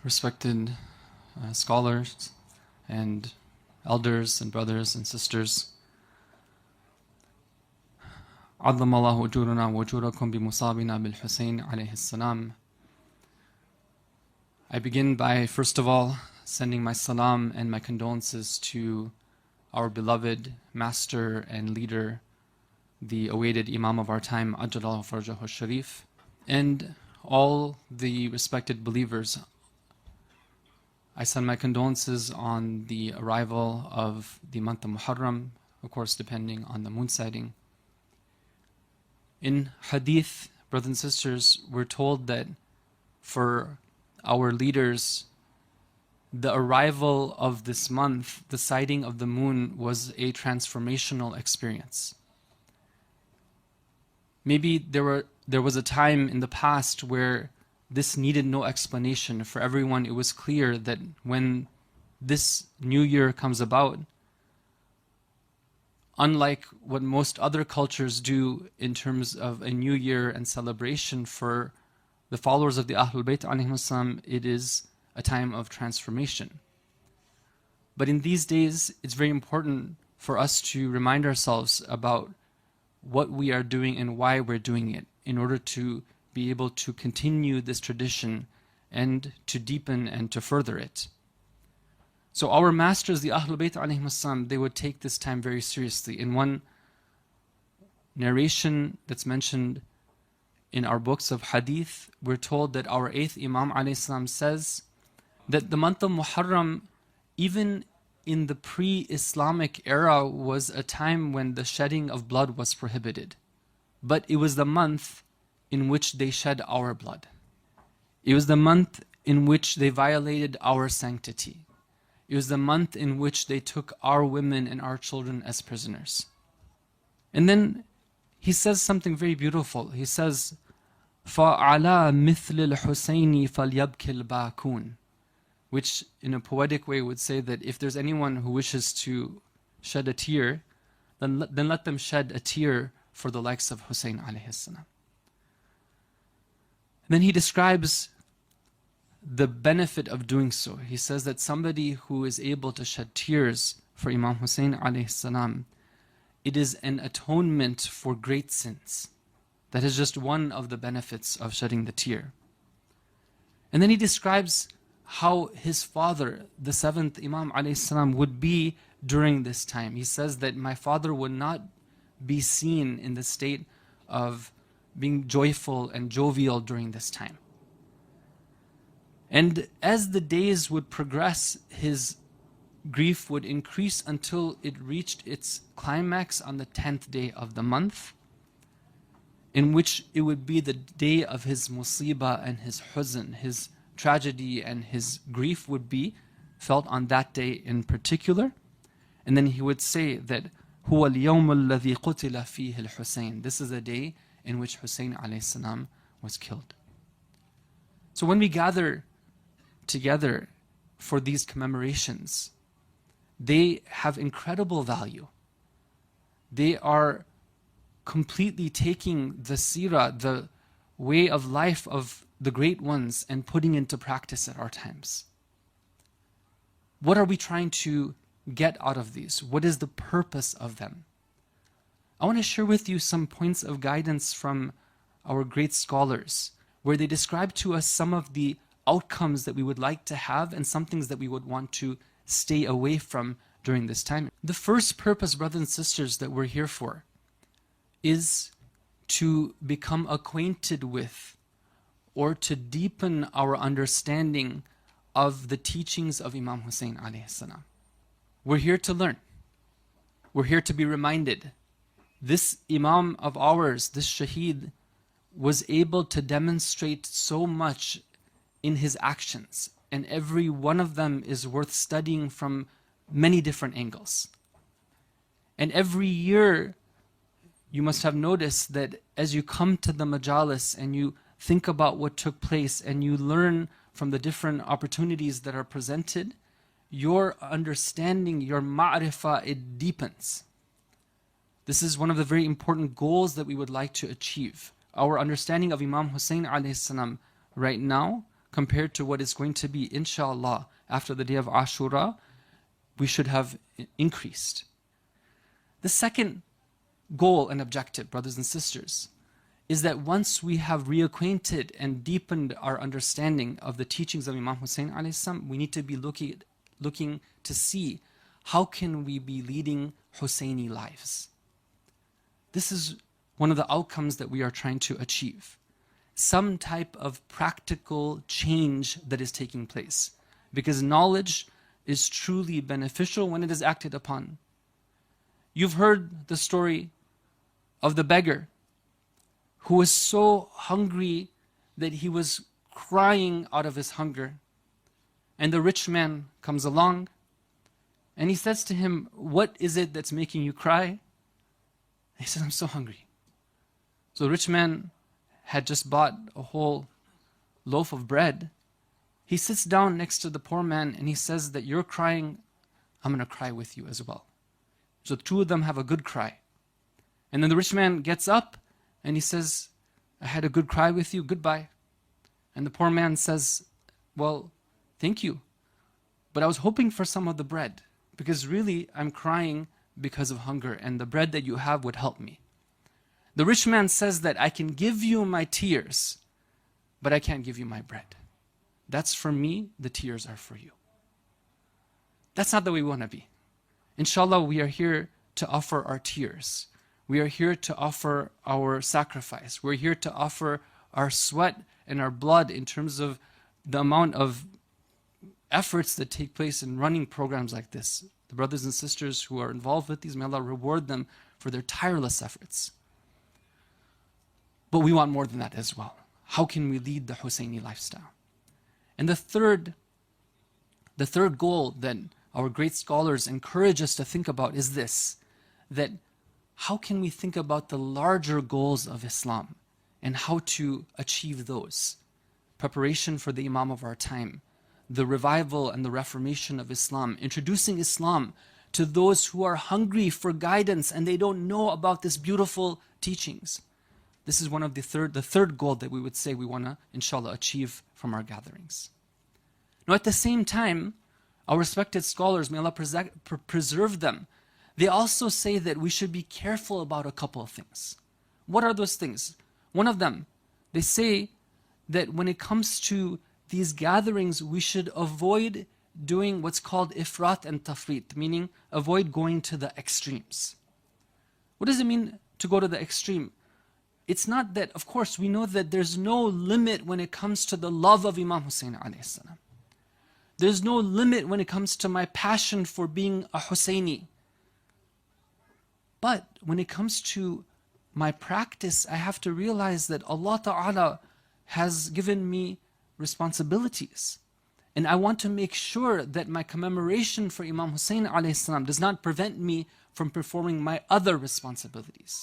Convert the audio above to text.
respected scholars and elders and brothers and sisters. عظم الله أجورنا وأجوركم بمصابنا بالحسين عليه السلام. I begin by, first of all, sending my salam and my condolences to our beloved master and leader, the awaited Imam of our time, Ajjalallahu Farajahu Sharif, and all the respected believers. I send my condolences on the arrival of the month of Muharram, of course depending on the moon sighting. In Hadith, brothers and sisters, we're told that for our leaders, the arrival of this month, the sighting of the moon, was a transformational experience. Maybe there was a time in the past where this needed no explanation. For everyone, it was clear that when this new year comes about, unlike what most other cultures do in terms of a new year and celebration, for the followers of the Ahlul-Bayt alayhim salam, it is a time of transformation. But in these days, it's very important for us to remind ourselves about what we are doing and why we're doing it, in order to be able to continue this tradition and to deepen and to further it. So our masters, the Ahlul Bayt alayhim salam, they would take this time very seriously. In one narration that's mentioned in our books of hadith, we're told that our 8th Imam alayhi salam says that the month of Muharram, even in the pre-Islamic era, was a time when the shedding of blood was prohibited. But it was the month in which they shed our blood. It was the month in which they violated our sanctity. It was the month in which they took our women and our children as prisoners. And then he says something very beautiful. He says, فَعَلَى مِثْلِ الْحُسَيْنِ فَلْيَبْكِ الْبَاكُونَ, which in a poetic way would say that if there's anyone who wishes to shed a tear, then let them shed a tear for the likes of Hussein alayhi salam. Then he describes the benefit of doing so. He says that somebody who is able to shed tears for Imam Hussein alayhi salam, it is an atonement for great sins. That is just one of the benefits of shedding the tear. And then he describes how his father, the 7th Imam alayhi salam, would be during this time. He says that my father would not be seen in the state of being joyful and jovial during this time. And as the days would progress, his grief would increase until it reached its climax on the 10th day of the month, in which it would be the day of his musibah and his huzn, his tragedy and his grief would be felt on that day in particular. And then he would say that هو اليوم الذي قتل فيه الحسين. This is the day in which Hussein alayhi salam was killed. So when we gather together for these commemorations, they have incredible value. They are completely taking the seerah, the way of life of the great ones, and putting into practice at our times. What are we trying to get out of these? What is the purpose of them? I want to share with you some points of guidance from our great scholars, where they describe to us some of the outcomes that we would like to have and some things that we would want to stay away from during this time. The first purpose, brothers and sisters, that we're here for is to become acquainted with, or to deepen our understanding of the teachings of Imam Hussein alayhi salam. We're here to learn. We're here to be reminded. This Imam of ours, this Shaheed, was able to demonstrate so much in his actions, and every one of them is worth studying from many different angles. And every year, you must have noticed that as you come to the majalis and you think about what took place and you learn from the different opportunities that are presented, your understanding, your ma'rifah, it deepens. This is one of the very important goals that we would like to achieve. Our understanding of Imam Hussein alayhi salam right now compared to what is going to be, inshallah, after the day of Ashura, we should have increased. The second goal and objective, brothers and sisters, is that once we have reacquainted and deepened our understanding of the teachings of Imam Husseni alayhi salam, we need to be looking to see how can we be leading Husseini lives. This is one of the outcomes that we are trying to achieve. Some type of practical change that is taking place. Because knowledge is truly beneficial when it is acted upon. You've heard the story of the beggar who was so hungry that he was crying out of his hunger. And the rich man comes along and he says to him, "What is it that's making you cry?" He says, "I'm so hungry." So the rich man had just bought a whole loaf of bread. He sits down next to the poor man and he says that you're crying, I'm going to cry with you as well. So the two of them have a good cry. And then the rich man gets up and he says, "I had a good cry with you, goodbye." And the poor man says, "Well, thank you, but I was hoping for some of the bread, because really I'm crying because of hunger and the bread that you have would help me." The rich man says that I can give you my tears, but I can't give you my bread. That's for me, the tears are for you. That's not the way we want to be. Inshallah, we are here to offer our tears. We are here to offer our sacrifice. We're here to offer our sweat and our blood in terms of the amount of efforts that take place in running programs like this. The brothers and sisters who are involved with these, may Allah reward them for their tireless efforts. But we want more than that as well. How can we lead the Husseini lifestyle? And the third goal that our great scholars encourage us to think about is this, that how can we think about the larger goals of Islam and how to achieve those? Preparation for the Imam of our time, the revival and the reformation of Islam, introducing Islam to those who are hungry for guidance and they don't know about this beautiful teachings. This is one of the third goal that we would say we want to, inshallah, achieve from our gatherings. Now, at the same time, our respected scholars, may Allah preserve them, they also say that we should be careful about a couple of things. What are those things? One of them, they say that when it comes to these gatherings, we should avoid doing what's called ifrat and tafrit, meaning avoid going to the extremes. What does it mean to go to the extreme? It's not that, of course, we know that there's no limit when it comes to the love of Imam Husseni alayhi salam. There's no limit when it comes to my passion for being a Husseini. But when it comes to my practice, I have to realize that Allah Ta'ala has given me responsibilities. And I want to make sure that my commemoration for Imam Husseni alayhi salam does not prevent me from performing my other responsibilities.